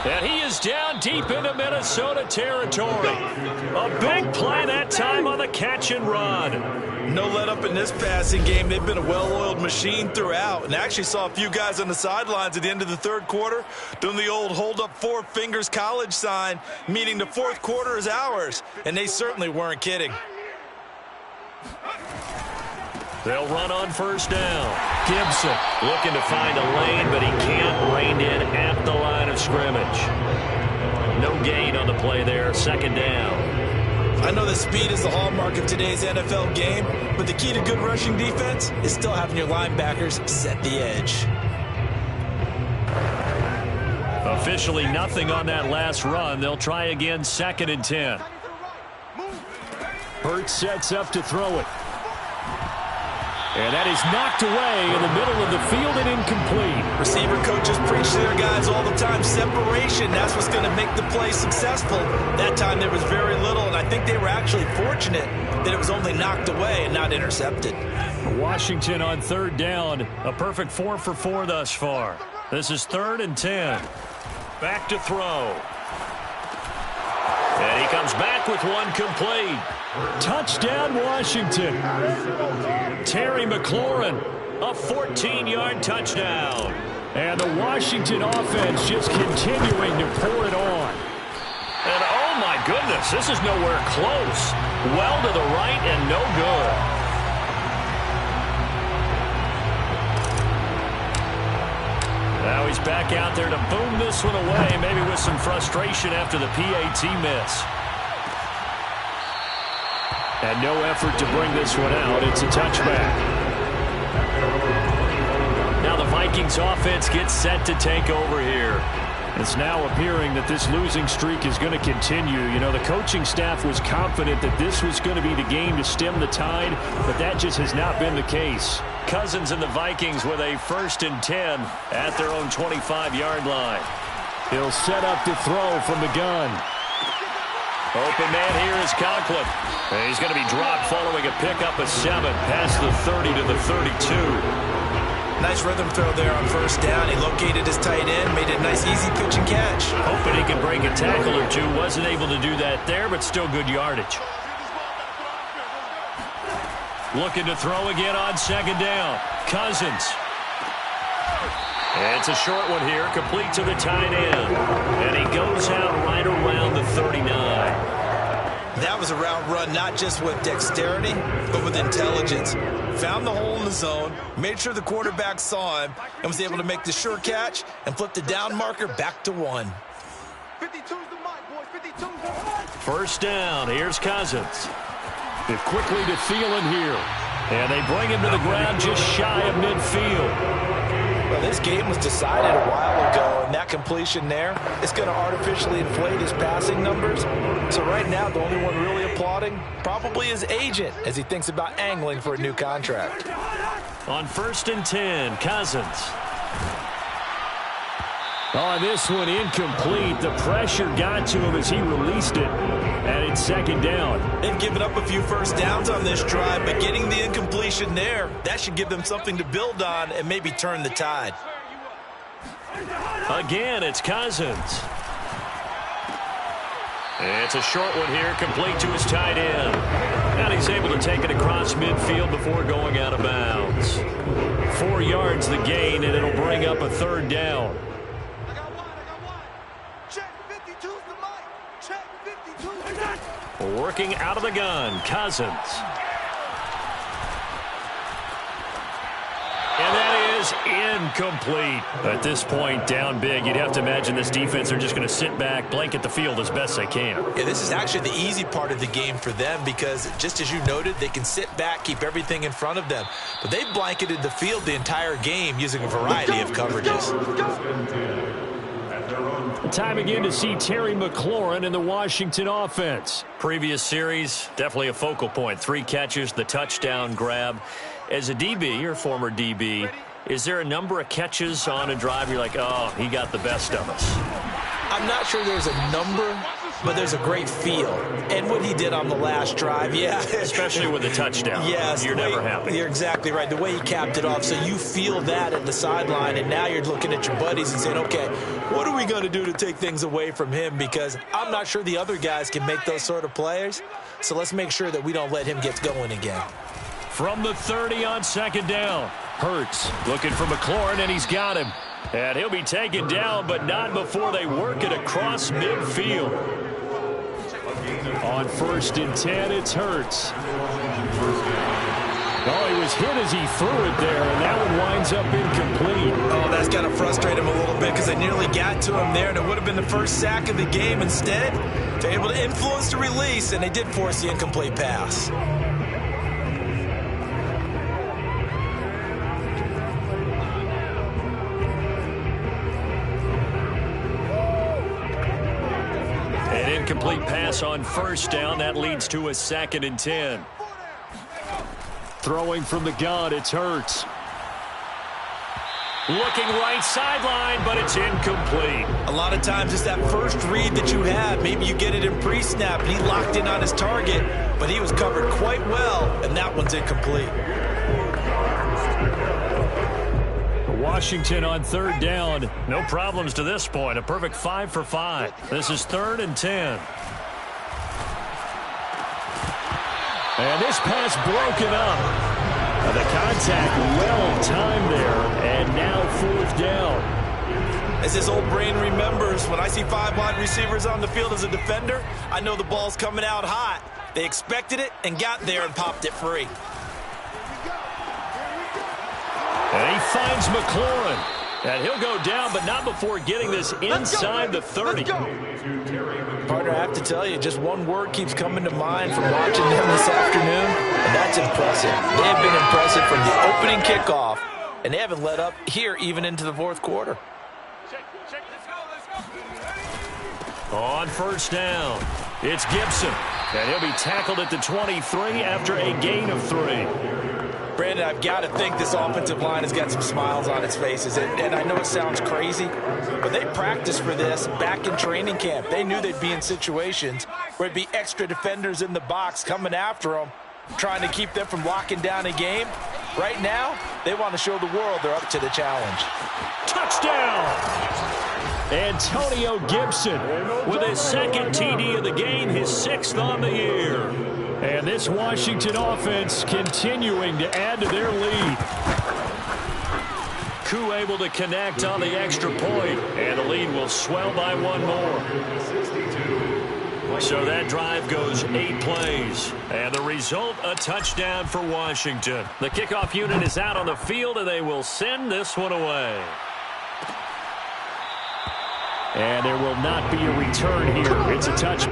And he is down deep into Minnesota territory. A big play that time on the catch and run. No let up in this passing game. They've been a well-oiled machine throughout. And I actually saw a few guys on the sidelines at the end of the 3rd quarter doing the old hold up 4 fingers college sign, meaning the 4th quarter is ours. And they certainly weren't kidding. They'll run on 1st down. Gibson looking to find a lane, but he can't rein in at the line of scrimmage. No gain on the play there. 2nd down. I know that speed is the hallmark of today's NFL game, but the key to good rushing defense is still having your linebackers set the edge. Officially nothing on that last run. They'll try again 2nd and 10. Hurts sets up to throw it. And that is knocked away in the middle of the field and incomplete. Receiver coaches preach to their guys all the time. Separation, that's what's going to make the play successful. That time there was very little, and I think they were actually fortunate that it was only knocked away and not intercepted. Washington on 3rd down. A perfect 4 for 4 thus far. This is 3rd and 10. Back to throw. And he comes back with one complete. Touchdown, Washington. Terry McLaurin, a 14-yard touchdown. And the Washington offense just continuing to pour it on. And oh my goodness, this is nowhere close. Well to the right and no good. Now he's back out there to boom this one away, maybe with some frustration after the PAT miss. And no effort to bring this one out. It's a touchback. Now the Vikings offense gets set to take over here. It's now appearing that this losing streak is going to continue. You know, the coaching staff was confident that this was going to be the game to stem the tide, but that just has not been the case. Cousins and the Vikings with a 1st and 10 at their own 25-yard line. He'll set up to throw from the gun. Open man here is Conklin. And he's going to be dropped following a pickup of 7 past the 30 to the 32. Nice rhythm throw there on 1st down. He located his tight end, made a nice easy pitch and catch. Hoping he can break a tackle or two. Wasn't able to do that there, but still good yardage. Looking to throw again on 2nd down. Cousins. It's a short one here, complete to the tight end. And he goes out right around the 39. That was a route run not just with dexterity, but with intelligence. Found the hole in the zone, made sure the quarterback saw him, and was able to make the sure catch and flip the down marker back to 1. 52's the mic, boys. 52's the mic. 1st down, here's Cousins. They're quickly to Thielen here. And they bring him to the ground just shy of midfield. Well, this game was decided a while ago, and that completion there is going to artificially inflate his passing numbers. So right now, the only one really applauding probably his agent as he thinks about angling for a new contract. On 1st and 10, Cousins. Oh, this one incomplete. The pressure got to him as he released it. And it's 2nd down. They've given up a few 1st downs on this drive, but getting the incompletion there, that should give them something to build on and maybe turn the tide. Again, it's Cousins. It's a short one here, complete to his tight end. And he's able to take it across midfield before going out of bounds. 4 yards the gain, and it'll bring up a 3rd down. Working out of the gun, Cousins. And that is incomplete. At this point, down big, you'd have to imagine this defense are just going to sit back, blanket the field as best they can. Yeah, this is actually the easy part of the game for them because, just as you noted, they can sit back, keep everything in front of them. But they blanketed the field the entire game using a variety of coverages. Time again to see Terry McLaurin in the Washington offense. Previous series, definitely a focal point. 3 catches, the touchdown grab. As a DB, or former DB, is there a number of catches on a drive you're like, oh, he got the best of us? I'm not sure there's a number, but there's a great feel. And what he did on the last drive, yeah. Especially with the touchdown. Yes. You're never happy. You're exactly right. The way he capped it off, so you feel that at the sideline, and now you're looking at your buddies and saying, okay, what are we going to do to take things away from him? Because I'm not sure the other guys can make those sort of players. So let's make sure that we don't let him get going again. From the 30 on 2nd down. Hurts looking for McLaurin, and he's got him. And he'll be taken down, but not before they work it across midfield. On 1st and 10, it's Hurts. Oh, he was hit as he threw it there, and that one winds up incomplete. Oh, that's got to frustrate him a little bit because they nearly got to him there, and it would have been the first sack of the game. Instead, they're able to influence the release, and they did force the incomplete pass. Incomplete pass on 1st down. That leads to a 2nd and 10. Throwing from the gun, it's Hurts. Looking right sideline, but it's incomplete. A lot of times it's that first read that you have. Maybe you get it in pre-snap, and he locked in on his target, but he was covered quite well, and that one's incomplete. Washington on 3rd down. No problems to this point. A perfect 5 for 5. This is 3rd and 10. And this pass broken up. The contact well timed there, and now 4th down. As his old brain remembers, when I see 5 wide receivers on the field as a defender, I know the ball's coming out hot. They expected it and got there and popped it free. And he finds McLaurin. And he'll go down, but not before getting this inside the 30. Partner, I have to tell you, just one word keeps coming to mind from watching them this afternoon, and that's impressive. They have been impressive from the opening kickoff, and they haven't let up here even into the 4th quarter. On 1st down, it's Gibson. And he'll be tackled at the 23 after a gain of 3. Brandon, I've got to think this offensive line has got some smiles on its faces. And I know it sounds crazy, but they practiced for this back in training camp. They knew they'd be in situations where it'd be extra defenders in the box coming after them, trying to keep them from locking down a game. Right now, they want to show the world they're up to the challenge. Touchdown! Antonio Gibson with his 2nd TD of the game, his 6th on the year. And this Washington offense continuing to add to their lead. Koo able to connect on the extra point, and the lead will swell by 1 more. So that drive goes 8 plays, and the result, a touchdown for Washington. The kickoff unit is out on the field, and they will send this one away. And there will not be a return here. It's a touch.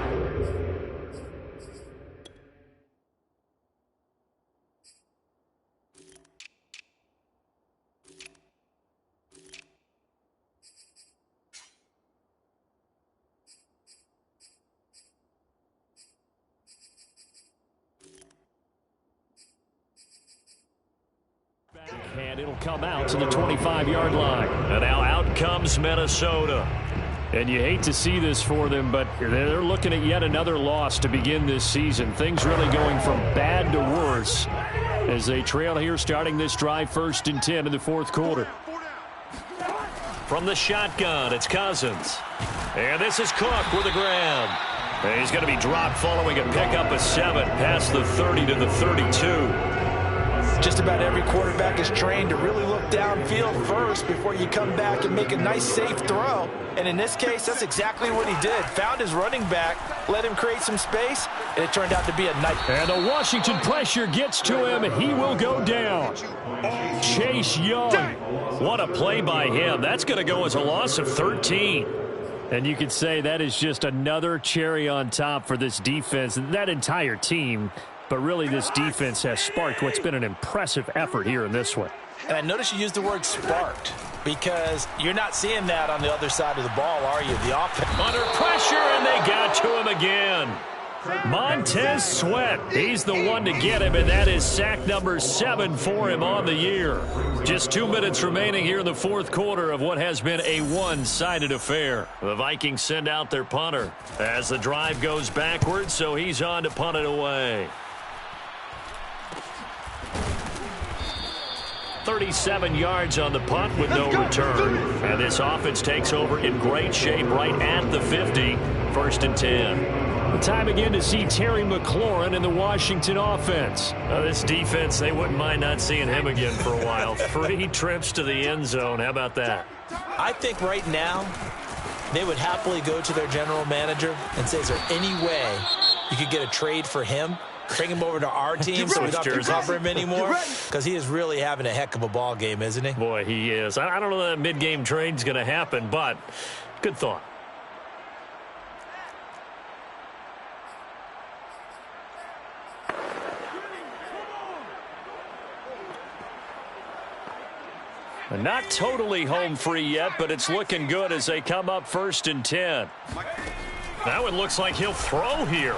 And it'll come out to the 25-yard line. And now out comes Minnesota. And you hate to see this for them, but they're looking at yet another loss to begin this season. Things really going from bad to worse as they trail here starting this drive 1st and 10 in the 4th quarter. From the shotgun, it's Cousins. And this is Cook with the grab. And he's going to be dropped following a pickup of 7 past the 30 to the 32. Just about every quarterback is trained to really look downfield first before you come back and make a nice, safe throw. And in this case, that's exactly what he did. Found his running back, let him create some space, and it turned out to be a nice. And the Washington pressure gets to him, and he will go down. Chase Young. What a play by him. That's going to go as a loss of 13. And you could say that is just another cherry on top for this defense and that entire team. But really, this defense has sparked what's been an impressive effort here in this one. And I noticed you used the word sparked because you're not seeing that on the other side of the ball, are you? The offense. Under pressure, and they got to him again. Montez Sweat, he's the one to get him, and that is sack number 7 for him on the year. Just 2 minutes remaining here in the 4th quarter of what has been a one-sided affair. The Vikings send out their punter as the drive goes backwards, so he's on to punt it away. 37 yards on the punt with no return. And this offense takes over in great shape right at the 50. 1st and 10. The time again to see Terry McLaurin in the Washington offense. This defense, they wouldn't mind not seeing him again for a while. 3 trips to the end zone. How about that? I think right now they would happily go to their general manager and say, is there any way you could get a trade for him? Bring him over to our team so we don't have to cover him anymore, because he is really having a heck of a ball game, isn't he? Boy, he is. I don't know that mid-game trade's going to happen, but good thought. Not totally home free yet, but it's looking good as they come up 1st and 10. Now it looks like he'll throw here.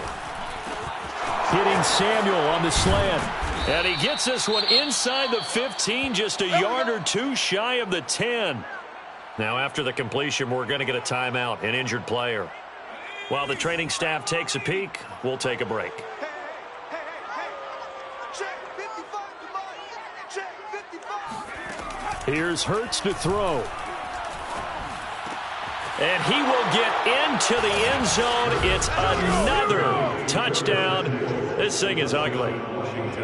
Hitting Samuel on the slant. And he gets this one inside the 15, just a yard or 2 shy of the 10. Now after the completion, we're going to get a timeout, an injured player. While the training staff takes a peek, we'll take a break. Here's Hurts to throw. And he will get into the end zone. It's another touchdown. This thing is ugly.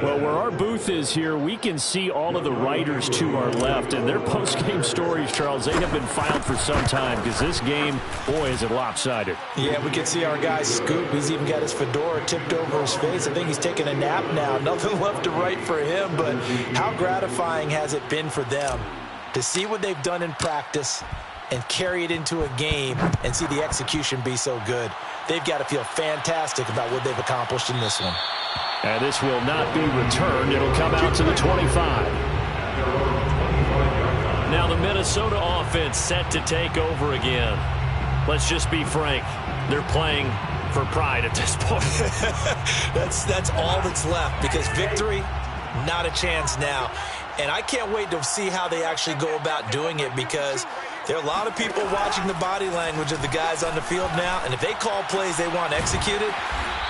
Well, where our booth is here, we can see all of the writers to our left. And their post-game stories, Charles, they have been filed for some time because this game, boy, is it lopsided. Yeah, we can see our guy Scoop. He's even got his fedora tipped over his face. I think he's taking a nap now. Nothing left to write for him, but how gratifying has it been for them to see what they've done in practice and carry it into a game and see the execution be so good. They've got to feel fantastic about what they've accomplished in this one. And this will not be returned. It'll come out to the 25. Now the Minnesota offense set to take over again. Let's just be frank. They're playing for pride at this point. That's all that's left, because victory, not a chance now. And I can't wait to see how they actually go about doing it, because there are a lot of people watching the body language of the guys on the field now, and if they call plays they want executed,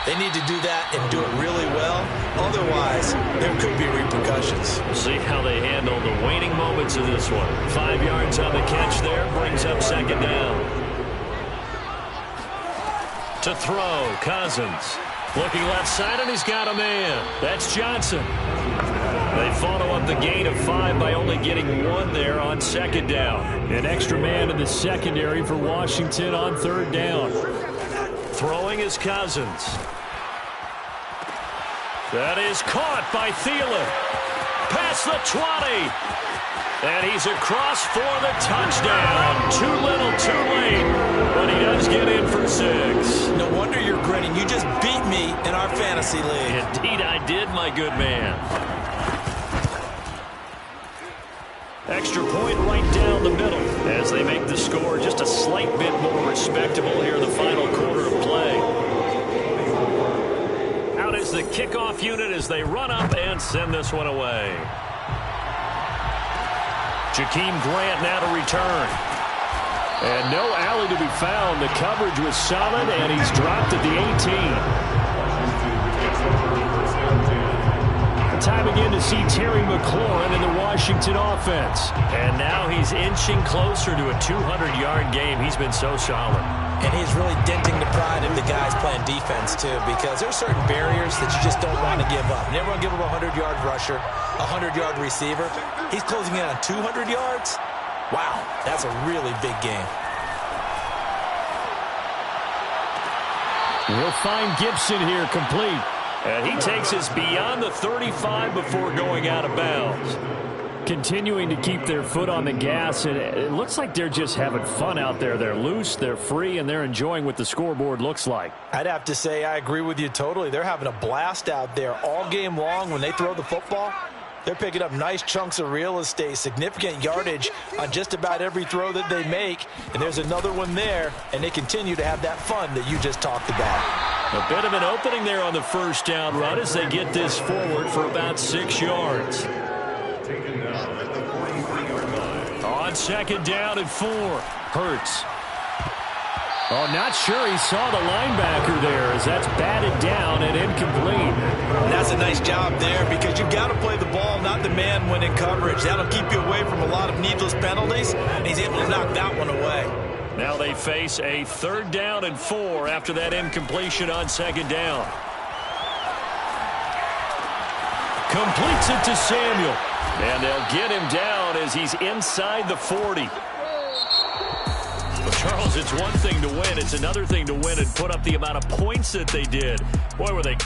they need to do that and do it really well. Otherwise, there could be repercussions. We'll see how they handle the waning moments of this one. 5 yards on the catch there, brings up second down. To throw, Cousins. Looking left side, and he's got a man. That's Johnson. They follow up the gain of 5 by only getting 1 there on second down. An extra man in the secondary for Washington on third down. Throwing is Cousins. That is caught by Thielen. Past the 20. And he's across for the touchdown. Too little, too late. But he does get in for 6. No wonder you're grinning. You just beat me in our fantasy league. Indeed I did, my good man. Extra point right down the middle as they make the score just a slight bit more respectable here in the final quarter of play. Out is the kickoff unit as they run up and send this one away. Jakeem Grant now to return. And no alley to be found. The coverage was solid, and he's dropped at the 18. Time again to see Terry McLaurin in the Washington offense. And now he's inching closer to a 200-yard game. He's been so solid. And he's really denting the pride of the guys playing defense, too, because there are certain barriers that you just don't want to give up. You never want to give up a 100-yard rusher, a 100-yard receiver. He's closing in on 200 yards. Wow, that's a really big game. We'll find Gibson here complete. And he takes us beyond the 35 before going out of bounds. Continuing to keep their foot on the gas, and it looks like they're just having fun out there. They're loose, they're free, and they're enjoying what the scoreboard looks like. I'd have to say I agree with you totally. They're having a blast out there all game long when they throw the football. They're picking up nice chunks of real estate, significant yardage on just about every throw that they make. And there's another one there, and they continue to have that fun that you just talked about. A bit of an opening there on the first down run as they get this forward for about 6 yards. On second down and 4. Hurts. Oh, not sure he saw the linebacker there as that's batted down and incomplete. And that's a nice job there, because you've got to play the ball, not the man when in coverage. That'll keep you away from a lot of needless penalties, and he's able to knock that one away. Now they face a third down and 4 after that incompletion on second down. Completes it to Samuel. And they'll get him down as he's inside the 40. Well, Charles, it's one thing to win. It's another thing to win and put up the amount of points that they did. Boy, were they